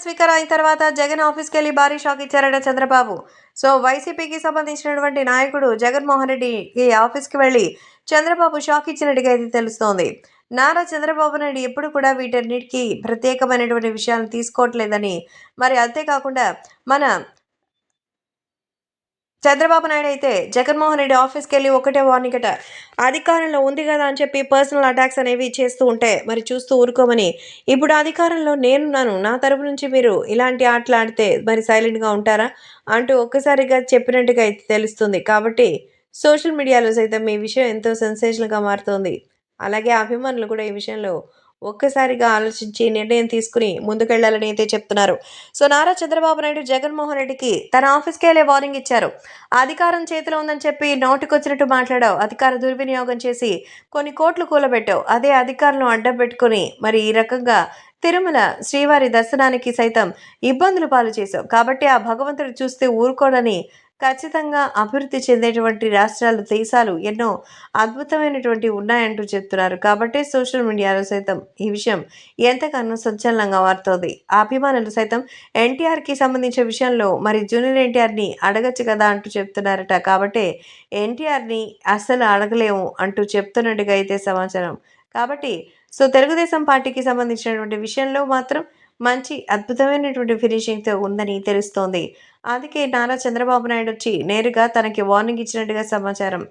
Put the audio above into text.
Speaker అయిన తర్వాత జగన్ ఆఫీస్కి వెళ్ళి భారీ షాక్ ఇచ్చారట చంద్రబాబు. సో వైసీపీకి సంబంధించినటువంటి నాయకుడు జగన్మోహన్ రెడ్డికి ఆఫీస్కి వెళ్ళి చంద్రబాబు షాక్ ఇచ్చినట్టుగా అయితే తెలుస్తోంది. నారా చంద్రబాబు నాయుడు ఎప్పుడు కూడా వీటన్నిటికీ ప్రత్యేకమైనటువంటి విషయాలను తీసుకోవట్లేదని, మరి అంతేకాకుండా మన చంద్రబాబు నాయుడు అయితే జగన్మోహన్ రెడ్డి ఆఫీస్కి వెళ్ళి ఒకటే వార్నింగ్ అట. అధికారంలో ఉంది కదా అని చెప్పి పర్సనల్ అటాక్స్ అనేవి చేస్తూ ఉంటే మరి చూస్తూ ఊరుకోమని, ఇప్పుడు అధికారంలో నేనున్నాను, నా తరపు నుంచి మీరు ఇలాంటి ఆటలు ఆడితే మరి సైలెంట్గా ఉంటారా అంటూ ఒక్కసారిగా చెప్పినట్టుగా అయితే తెలుస్తుంది. కాబట్టి సోషల్ మీడియాలో సైతం ఈ విషయం ఎంతో సెన్సేషన్గా మారుతోంది. అలాగే అభిమానులు కూడా ఈ విషయంలో ఒక్కసారిగా ఆలోచించి నిర్ణయం తీసుకుని ముందుకెళ్లాలని అయితే చెప్తున్నారు. సో నారా చంద్రబాబు నాయుడు జగన్మోహన్ రెడ్డికి తన ఆఫీస్కి వెళ్ళే వార్నింగ్ ఇచ్చారు. అధికారం చేతిలో ఉందని చెప్పి నోటికొచ్చినట్టు మాట్లాడావు, అధికార దుర్వినియోగం చేసి కొన్ని కోట్లు కూలబెట్టావు, అదే అధికారులను అడ్డం పెట్టుకుని మరి ఈ రకంగా తిరుమల శ్రీవారి దర్శనానికి సైతం ఇబ్బందులు పాలు చేశావు. కాబట్టి ఆ భగవంతుడు చూస్తే ఊరుకోడని, ఖచ్చితంగా అభివృద్ధి చెందేటువంటి రాష్ట్రాలు, దేశాలు ఎన్నో అద్భుతమైనటువంటివి ఉన్నాయంటూ చెప్తున్నారు. కాబట్టి సోషల్ మీడియాలో సైతం ఈ విషయం ఎంతగానో సంచలనంగా మారుతోంది. ఆ అభిమానులు సైతం ఎన్టీఆర్‌కి సంబంధించిన విషయంలో మరి జూనియర్ ఎన్టీఆర్‌ని అడగొచ్చు కదా అంటూ చెప్తున్నారట. కాబట్టే ఎన్టీఆర్‌ని అస్సలు అడగలేము అంటూ చెప్తున్నట్టుగా అయితే సమాచారం. కాబట్టి తెలుగుదేశం పార్టీకి సంబంధించినటువంటి విషయంలో మాత్రం మంచి అద్భుతమైనటువంటి ఫినిషింగ్‌తో ఉందని తెలుస్తోంది. అందుకే నారా చంద్రబాబు నాయుడు వచ్చి నేరుగా తనకి వార్నింగ్ ఇచ్చినట్టుగా సమాచారం.